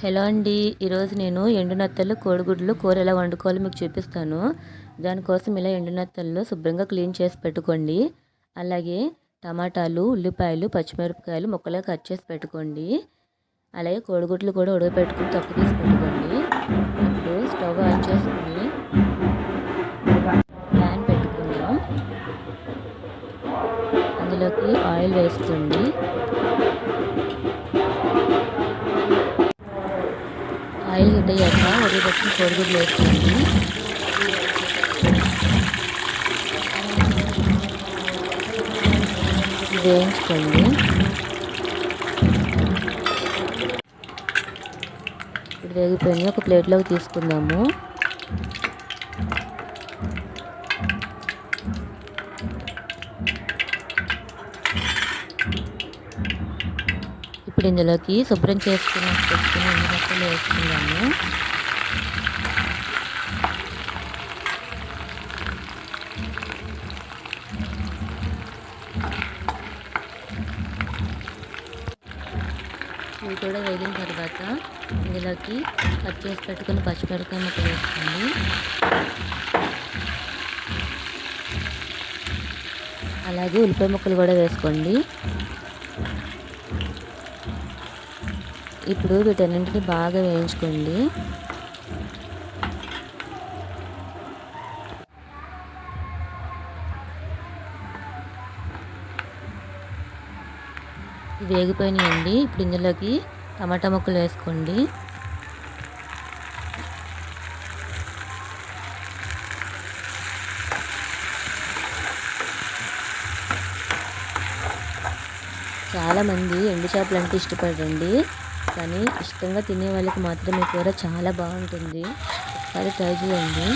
Hello అండి. ఈరోజు నేను ఎండు నత్తలు కోడిగుడ్లు కూర ఎలా వండుకోవాలో మీకు చూపిస్తాను. దానికోసం ఇలా ఎండు నత్తలు శుభ్రంగా క్లీన్ చేసి పెట్టుకోండి. అలాగే టమాటాలు, ఉల్లిపాయలు, పచ్చిమిరపకాయలు ముక్కలుగా కట్ చేసి పెట్టుకోండి. అలాగే కోడిగుడ్లు కూడా ఉడకపెట్టుకుని తొక్క తీసి పెట్టుకోండి. ఇప్పుడు స్టవ్ ఆన్ చేసుకుని ప్యాన్ పెట్టుకుందాం. అందులోకి ఆయిల్ వేసుకోండి. ఆయిల్ హీట్ అయ్యాక ఉడకబెట్టిన కోడిగుడ్లు వేసుకోండి. వేయించుకోండి. ఇప్పుడు వేగిపోయి ఒక ప్లేట్లోకి తీసుకుందాము. ఇప్పుడు ఇందులోకి శుభ్రం పెట్టుకుని ఎండు నత్తలు వేసుకుందాము. ఇవి కూడా వేగిన తర్వాత ఇందులోకి కట్ చేసి పెట్టుకుని పచ్చిమిరపకాయ ముక్కలు వేసుకోండి. అలాగే ఉల్లిపాయ ముక్కలు కూడా వేసుకోండి. ఇప్పుడు వీటన్నింటినీ బాగా వేయించుకోండి. వేగిపోయినాయండి. ఇప్పుడు ఇందులోకి టమాటా ముక్కలు వేసుకోండి. చాలామంది ఎండు చేపలు అంటే ఇష్టపడండి, కానీ ఇష్టంగా తినే వాళ్ళకి మాత్రం ఈ కూర చాలా బాగుంటుంది. ఒకసారి ట్రై చేయండి.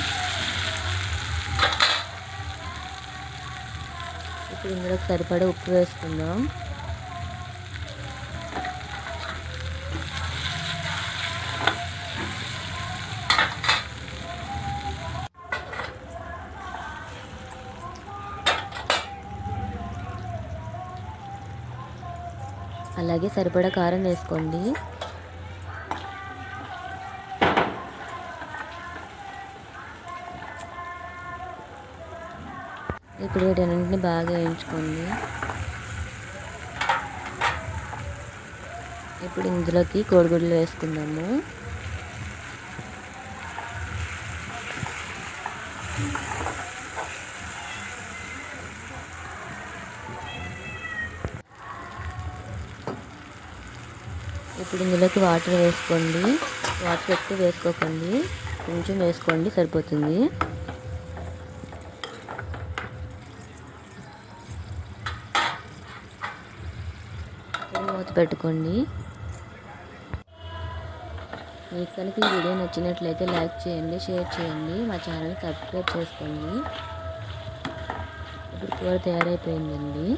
ఇప్పుడు ఇందులోకి సరిపడా ఉప్పు వేసుకుందాం. అలాగే సరిపడా కారం వేసుకోండి. ఇప్పుడు వీటన్నింటిని బాగా వేయించుకోండి. ఇప్పుడు ఇందులోకి కోడిగుడ్లు వేసుకుందాము. ఇప్పుడు ఇందులోకి వాటర్ వేసుకోండి. వాటర్ ఎక్కువ వేసుకోకండి, కొంచెం వేసుకోండి సరిపోతుంది. మూత పెట్టుకోండి. మీకు కనుక ఈ వీడియో నచ్చినట్లయితే లైక్ చేయండి, షేర్ చేయండి, మా ఛానల్ సబ్స్క్రైబ్ చేసుకోండి. ఇప్పుడు కూర తయారైపోయిందండి.